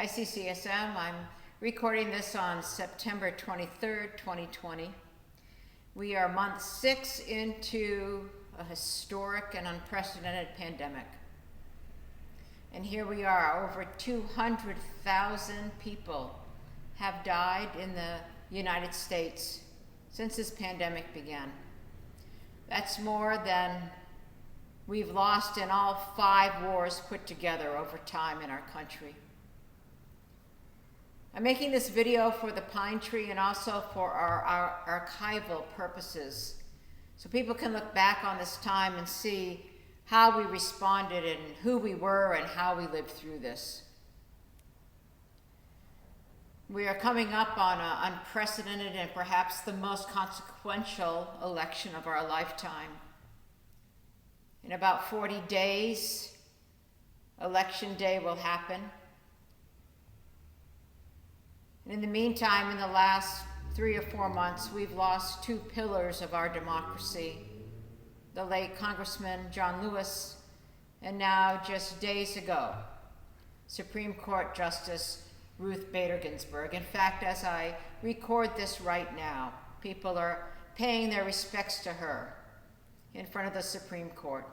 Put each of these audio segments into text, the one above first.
Hi CCSM, I'm recording this on September 23rd, 2020. We are month 6 into a historic and unprecedented pandemic. And here we are, over 200,000 people have died in the United States since this pandemic began. That's more than we've lost in all 5 wars put together over time in our country. I'm making this video for the pine tree and also for our archival purposes, so people can look back on this time and see how we responded and who we were and how we lived through this. We are coming up on an unprecedented and perhaps the most consequential election of our lifetime. In about 40 days, Election Day will happen. And in the meantime, in the last 3 or 4 months, we've lost 2 pillars of our democracy. The late Congressman John Lewis, and now just days ago, Supreme Court Justice Ruth Bader Ginsburg. In fact, as I record this right now, people are paying their respects to her in front of the Supreme Court.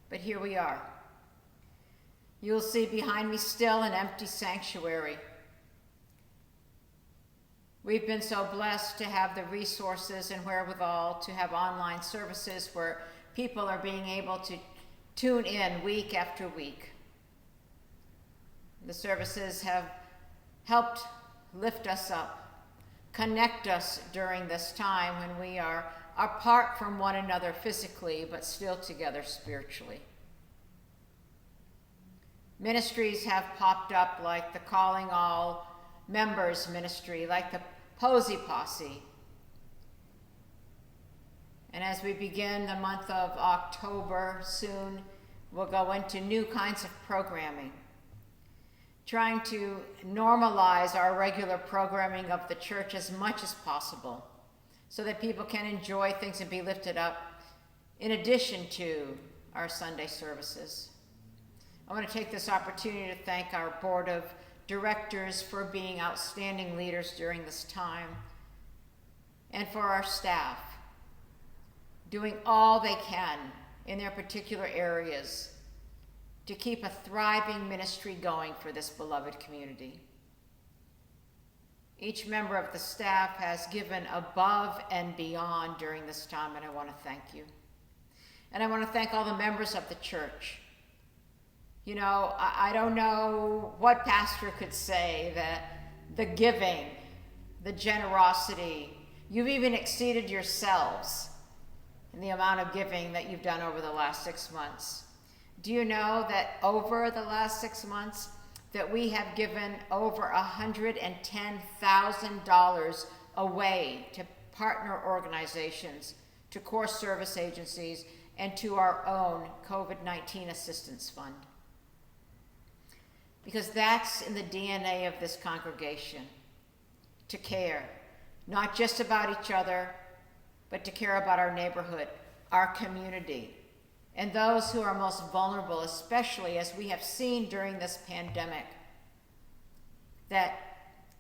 But here we are. You'll see behind me still an empty sanctuary. We've been so blessed to have the resources and wherewithal to have online services where people are being able to tune in week after week. The services have helped lift us up, connect us during this time when we are apart from one another physically, but still together spiritually. Ministries have popped up like the Calling All Members Ministry, like the Posey Posse. And as we begin the month of October, soon we'll go into new kinds of programming, trying to normalize our regular programming of the church as much as possible so that people can enjoy things and be lifted up in addition to our Sunday services. I want to take this opportunity to thank our board of directors for being outstanding leaders during this time, and for our staff doing all they can in their particular areas to keep a thriving ministry going for this beloved community. Each member of the staff has given above and beyond during this time, and I want to thank you. And I want to thank all the members of the church. You know, I don't know what pastor could say that the giving, the generosity, you've even exceeded yourselves in the amount of giving that you've done over the last 6 months. Do you know that over the last 6 months that we have given over $110,000 away to partner organizations, to core service agencies, and to our own COVID-19 assistance fund? Because that's in the DNA of this congregation, to care, not just about each other, but to care about our neighborhood, our community, and those who are most vulnerable, especially as we have seen during this pandemic, that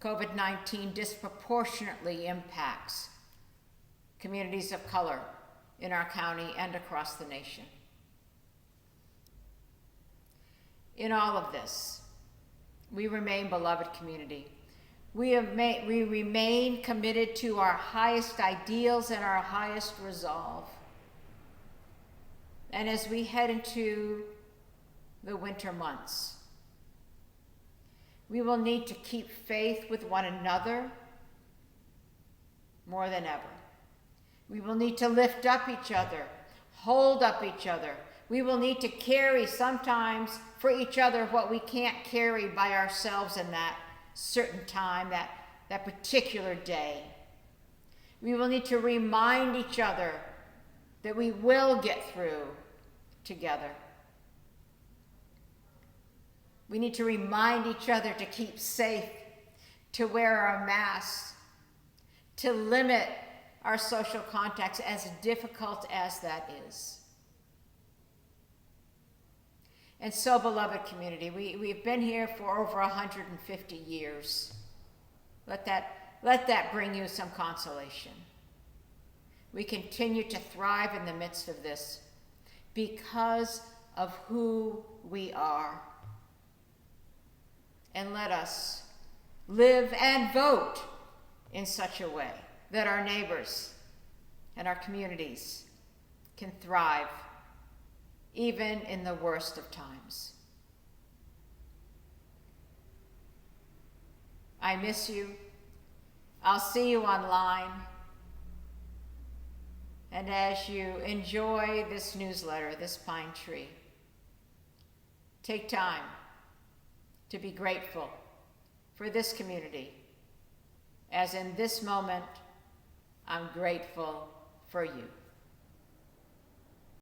COVID-19 disproportionately impacts communities of color in our county and across the nation. In all of this, we remain beloved community. We remain committed to our highest ideals and our highest resolve. And as we head into the winter months, we will need to keep faith with one another more than ever. We will need to lift up each other, hold up each other. We will need to carry sometimes for each other what we can't carry by ourselves in that certain time, that particular day. We will need to remind each other that we will get through together. We need to remind each other to keep safe, to wear our masks, to limit our social contacts, as difficult as that is. and so beloved community. We've been here for over 150 years. Let that bring you some consolation. We continue to thrive in the midst of this because of who we are. And let us live and vote in such a way that our neighbors and our communities can thrive even in the worst of times. I miss you. I'll see you online. And as you enjoy this newsletter, this pine tree, take time to be grateful for this community, as in this moment, I'm grateful for you.